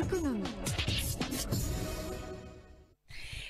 économie.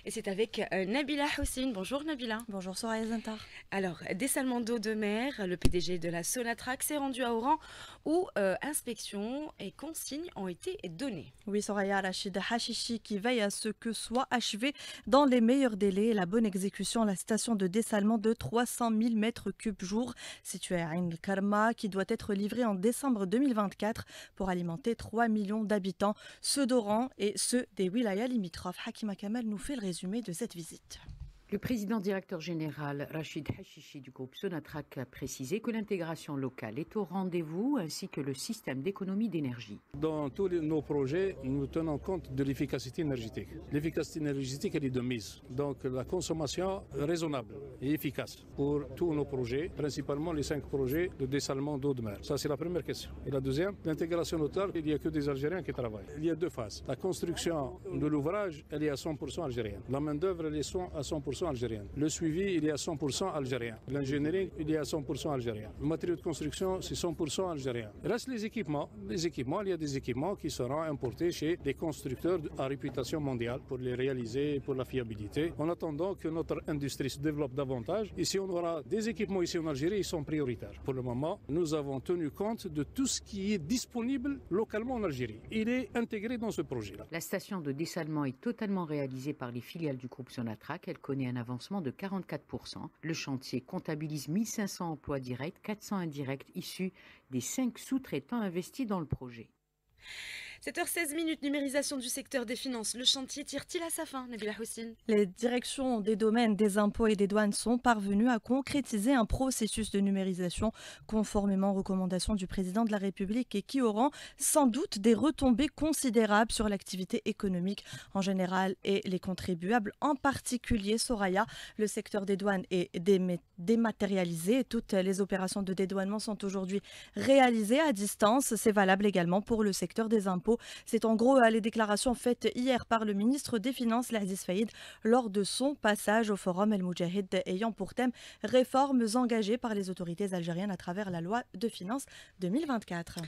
Et c'est avec Nabila Houssine. Bonjour Nabila. Bonjour Soraya Zintar. Alors, dessalement d'eau de mer, le PDG de la Sonatrach s'est rendu à Oran où inspection et consignes ont été données. Oui, Soraya, Rachid Hachichi qui veille à ce que soit achevé dans les meilleurs délais et la bonne exécution la station de dessalement de 300 000 mètres cubes jour située à Ain el-Karma qui doit être livrée en décembre 2024 pour alimenter 3 millions d'habitants, ceux d'Oran et ceux des wilayas limitrophes. Hakima Kamel nous fait le résumé de cette visite. Le président directeur général Rachid Hachichi du groupe Sonatrach a précisé que l'intégration locale est au rendez-vous ainsi que le système d'économie d'énergie. Dans tous nos projets, nous tenons compte de l'efficacité énergétique. L'efficacité énergétique, elle est de mise. Donc la consommation raisonnable et efficace pour tous nos projets, principalement les 5 projets de dessalement d'eau de mer. Ça, c'est la première question. Et la deuxième, l'intégration locale, il n'y a que des Algériens qui travaillent. Il y a 2 phases. La construction de l'ouvrage, elle est à 100% algérienne. La main-d'œuvre, elle est à 100% algérienne. Le suivi, il est à 100% algérien. L'ingénierie, il est à 100% algérien. Le matériau de construction, c'est 100% algérien. Il reste les équipements. Les équipements, il y a des équipements qui seront importés chez des constructeurs à réputation mondiale pour les réaliser, pour la fiabilité. En attendant que notre industrie se développe davantage, ici on aura des équipements ici en Algérie, ils sont prioritaires. Pour le moment, nous avons tenu compte de tout ce qui est disponible localement en Algérie. Il est intégré dans ce projet-là. La station de dessalement est totalement réalisée par les filiales du groupe Sonatrach. Elle connaît un avancement de 44%. Le chantier comptabilise 1500 emplois directs, 400 indirects issus des 5 sous-traitants investis dans le projet. 7h16, numérisation du secteur des finances. Le chantier tire-t-il à sa fin, Nabila Houssine? Les directions des domaines des impôts et des douanes sont parvenues à concrétiser un processus de numérisation conformément aux recommandations du président de la République et qui auront sans doute des retombées considérables sur l'activité économique en général et les contribuables en particulier. Soraya, le secteur des douanes est dématérialisé. Toutes les opérations de dédouanement sont aujourd'hui réalisées à distance. C'est valable également pour le secteur des impôts. C'est en gros les déclarations faites hier par le ministre des Finances, Laziz Faïd, lors de son passage au forum El Moudjahid ayant pour thème réformes engagées par les autorités algériennes à travers la loi de finances 2024.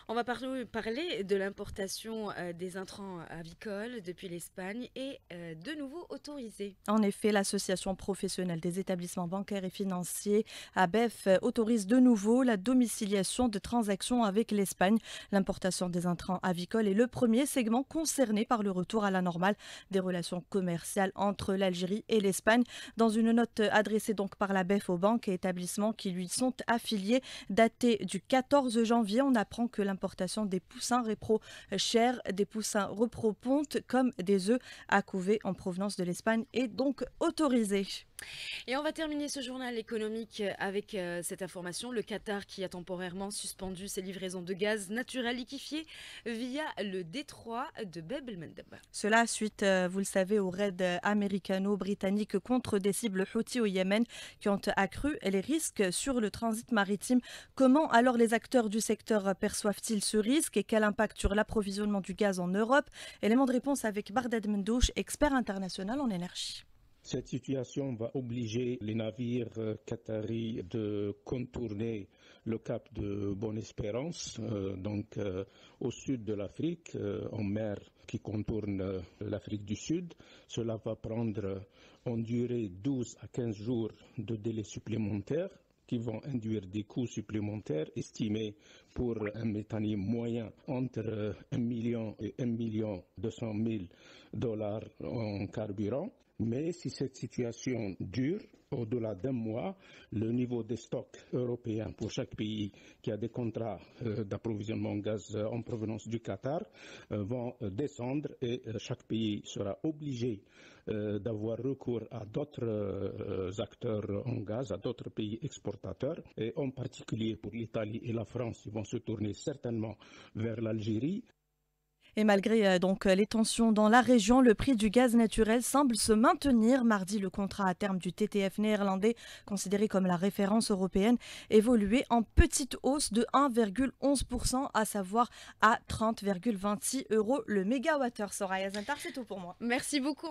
On va parler de l'importation des intrants avicoles depuis l'Espagne et de nouveau autorisés. En effet, l'association professionnelle des établissements bancaires et financiers, ABEF, autorise de nouveau la domiciliation de transactions avec l'Espagne. L'importation des intrants avicoles est le premier segment concerné par le retour à la normale des relations commerciales entre l'Algérie et l'Espagne. Dans une note adressée donc par l'ABEF aux banques et établissements qui lui sont affiliés, datée du 14 janvier, on apprend que l'importation des poussins repro chers, des poussins repro ponte comme des œufs à couver en provenance de l'Espagne est donc autorisée. Et on va terminer ce journal économique avec cette information. Le Qatar qui a temporairement suspendu ses livraisons de gaz naturel liquéfié via le détroit de Bab el-Mandeb. Cela suite, vous le savez, aux raids américano-britanniques contre des cibles Houthis au Yémen qui ont accru les risques sur le transit maritime. Comment alors les acteurs du secteur perçoivent-ils ce risque et quel impact sur l'approvisionnement du gaz en Europe? Élément de réponse avec Bardad Mendouche, expert international en énergie. Cette situation va obliger les navires qataris de contourner le cap de Bonne-Espérance, au sud de l'Afrique, en mer qui contourne l'Afrique du Sud. Cela va prendre en durée 12 à 15 jours de délai supplémentaire qui vont induire des coûts supplémentaires estimés pour un méthanier moyen entre 1 million et 1 million 200 000 dollars en carburant. Mais si cette situation dure au-delà d'un mois, le niveau des stocks européens pour chaque pays qui a des contrats d'approvisionnement en gaz en provenance du Qatar vont descendre et chaque pays sera obligé d'avoir recours à d'autres acteurs en gaz, à d'autres pays exportateurs. Et en particulier pour l'Italie et la France, ils vont se tourner certainement vers l'Algérie. Et malgré les tensions dans la région, le prix du gaz naturel semble se maintenir. Mardi, le contrat à terme du TTF néerlandais, considéré comme la référence européenne, évoluait en petite hausse de 1,11%, à savoir à 30,26 € le mégawattheure. Soraya Zintar, c'est tout pour moi. Merci beaucoup.